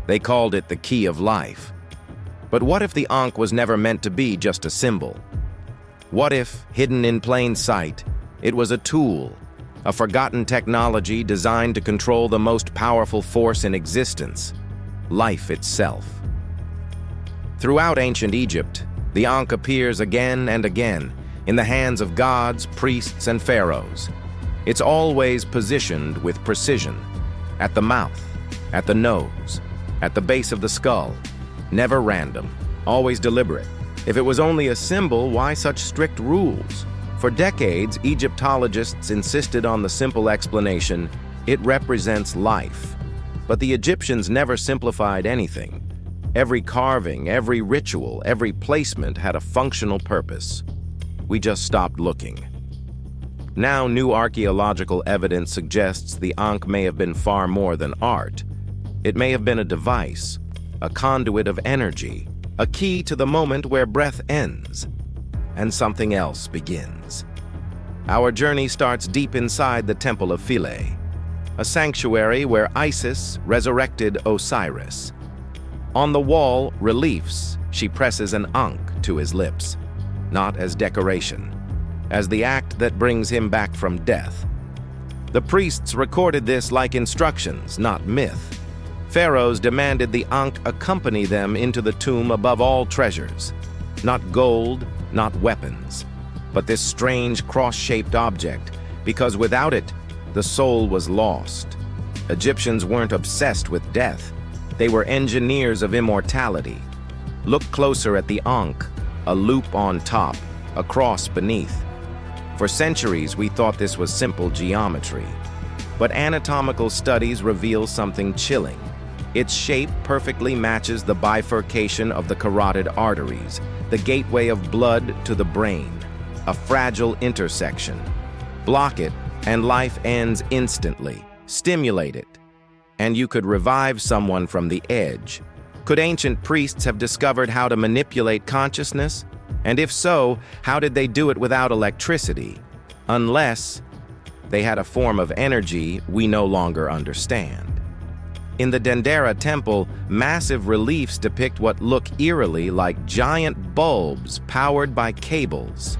They called it the key of life. But what if the Ankh was never meant to be just a symbol? What if, hidden in plain sight, it was a tool, a forgotten technology designed to control the most powerful force in existence, life itself? Throughout ancient Egypt, the Ankh appears again and again in the hands of gods, priests, and pharaohs. It's always positioned with precision, at the mouth, at the nose, at the base of the skull. Never random, always deliberate. If it was only a symbol, why such strict rules? For decades, Egyptologists insisted on the simple explanation, it represents life. But the Egyptians never simplified anything. Every carving, every ritual, every placement had a functional purpose. We just stopped looking. Now, new archaeological evidence suggests the Ankh may have been far more than art. It may have been a device, a conduit of energy, a key to the moment where breath ends and something else begins. Our journey starts deep inside the Temple of Philae, a sanctuary where Isis resurrected Osiris. On the wall, reliefs, she presses an Ankh to his lips, not as decoration, as the act that brings him back from death. The priests recorded this like instructions, not myth. Pharaohs demanded the Ankh accompany them into the tomb above all treasures. Not gold, not weapons, but this strange cross-shaped object, because without it, the soul was lost. Egyptians weren't obsessed with death. They were engineers of immortality. Look closer at the Ankh, a loop on top, a cross beneath. For centuries, we thought this was simple geometry. But anatomical studies reveal something chilling. Its shape perfectly matches the bifurcation of the carotid arteries, the gateway of blood to the brain, a fragile intersection. Block it, and life ends instantly. Stimulate it, and you could revive someone from the edge. Could ancient priests have discovered how to manipulate consciousness? And if so, how did they do it without electricity? Unless they had a form of energy we no longer understand. In the Dendera temple, massive reliefs depict what look eerily like giant bulbs powered by cables.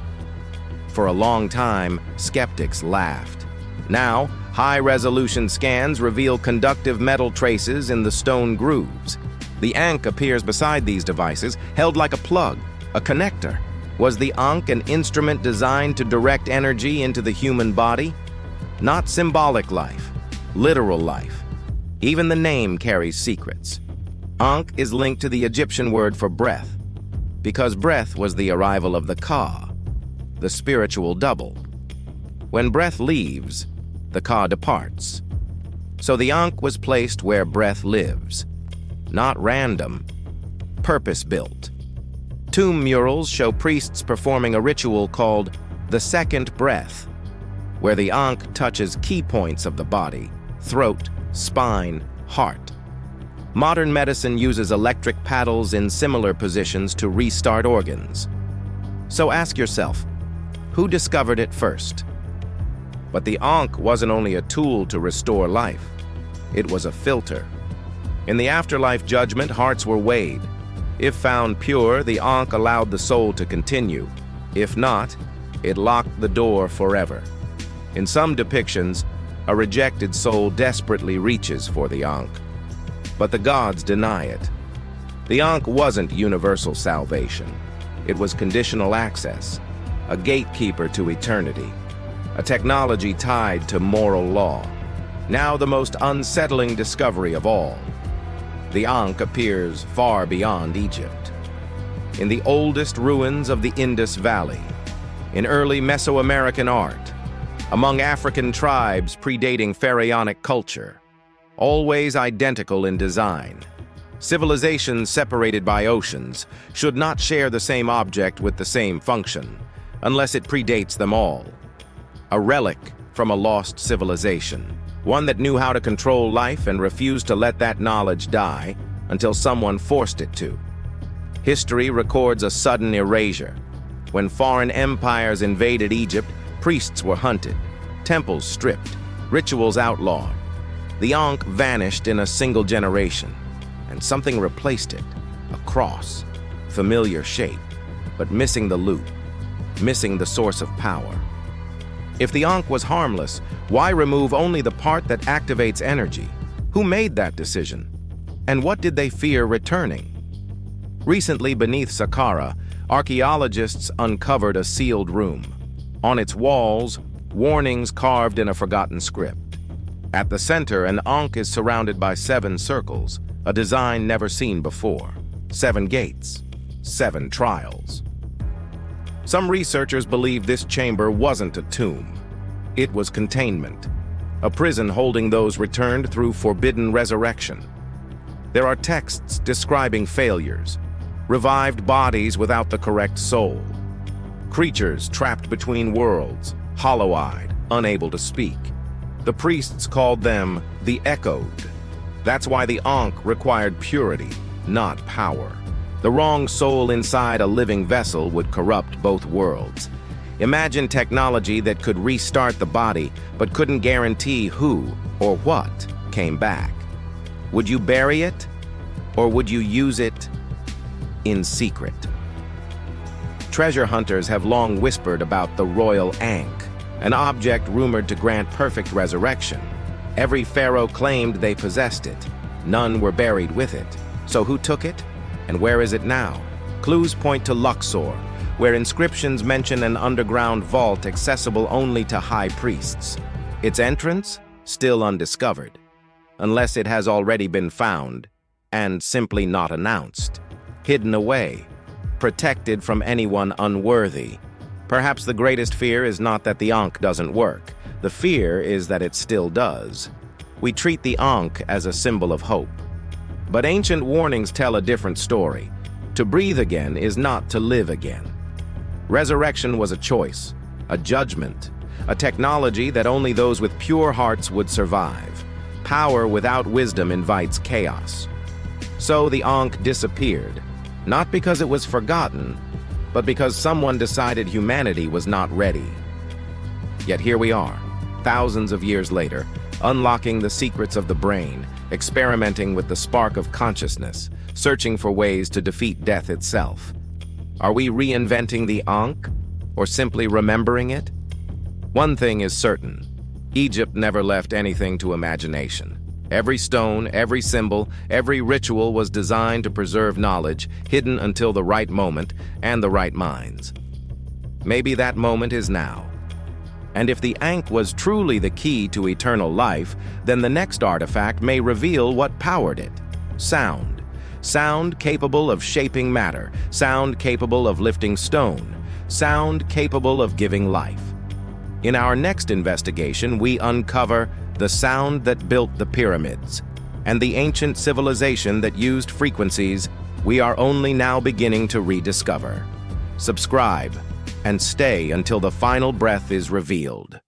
For a long time, skeptics laughed. Now, high-resolution scans reveal conductive metal traces in the stone grooves. The Ankh appears beside these devices, held like a plug, a connector. Was the Ankh an instrument designed to direct energy into the human body? Not symbolic life, literal life. Even the name carries secrets. Ankh is linked to the Egyptian word for breath, because breath was the arrival of the Ka, the spiritual double. When breath leaves, the Ka departs. So the Ankh was placed where breath lives. Not random, purpose-built. Tomb murals show priests performing a ritual called the second breath, where the Ankh touches key points of the body, throat, spine, heart. Modern medicine uses electric paddles in similar positions to restart organs. So ask yourself, who discovered it first? But the Ankh wasn't only a tool to restore life, it was a filter. In the afterlife judgment, hearts were weighed. If found pure, the Ankh allowed the soul to continue. If not, it locked the door forever. In some depictions, a rejected soul desperately reaches for the Ankh, but the gods deny it. The Ankh wasn't universal salvation. It was conditional access, a gatekeeper to eternity, a technology tied to moral law. Now the most unsettling discovery of all. The Ankh appears far beyond Egypt. In the oldest ruins of the Indus Valley, in early Mesoamerican art, among African tribes predating pharaonic culture, always identical in design. Civilizations separated by oceans should not share the same object with the same function, unless it predates them all. A relic from a lost civilization, one that knew how to control life and refused to let that knowledge die until someone forced it to. History records a sudden erasure. When foreign empires invaded Egypt, priests were hunted, temples stripped, rituals outlawed. The Ankh vanished in a single generation, and something replaced it. A cross. Familiar shape, but missing the loop, missing the source of power. If the Ankh was harmless, why remove only the part that activates energy? Who made that decision? And what did they fear returning? Recently, beneath Saqqara, archaeologists uncovered a sealed room. On its walls, warnings carved in a forgotten script. At the center, an Ankh is surrounded by 7 circles, a design never seen before. 7 gates, 7 trials. Some researchers believe this chamber wasn't a tomb. It was containment, a prison holding those returned through forbidden resurrection. There are texts describing failures, revived bodies without the correct soul, creatures trapped between worlds, hollow-eyed, unable to speak. The priests called them the Echoed. That's why the Ankh required purity, not power. The wrong soul inside a living vessel would corrupt both worlds. Imagine technology that could restart the body, but couldn't guarantee who or what came back. Would you bury it, or would you use it in secret? Treasure hunters have long whispered about the royal Ankh, an object rumored to grant perfect resurrection. Every pharaoh claimed they possessed it. None were buried with it. So who took it? And where is it now? Clues point to Luxor, where inscriptions mention an underground vault accessible only to high priests. Its entrance? Still undiscovered, unless it has already been found and simply not announced. Hidden away, protected from anyone unworthy. Perhaps the greatest fear is not that the Ankh doesn't work. The fear is that it still does. We treat the Ankh as a symbol of hope. But ancient warnings tell a different story. To breathe again is not to live again. Resurrection was a choice, a judgment, a technology that only those with pure hearts would survive. Power without wisdom invites chaos. So the Ankh disappeared, not because it was forgotten, but because someone decided humanity was not ready. Yet here we are, thousands of years later, unlocking the secrets of the brain, experimenting with the spark of consciousness, searching for ways to defeat death itself. Are we reinventing the Ankh, or simply remembering it? One thing is certain: Egypt never left anything to imagination. Every stone, every symbol, every ritual was designed to preserve knowledge, hidden until the right moment and the right minds. Maybe that moment is now. And if the Ankh was truly the key to eternal life, then the next artifact may reveal what powered it. Sound. Sound capable of shaping matter. Sound capable of lifting stone. Sound capable of giving life. In our next investigation, we uncover the sound that built the pyramids and the ancient civilization that used frequencies we are only now beginning to rediscover. Subscribe and stay until the final breath is revealed.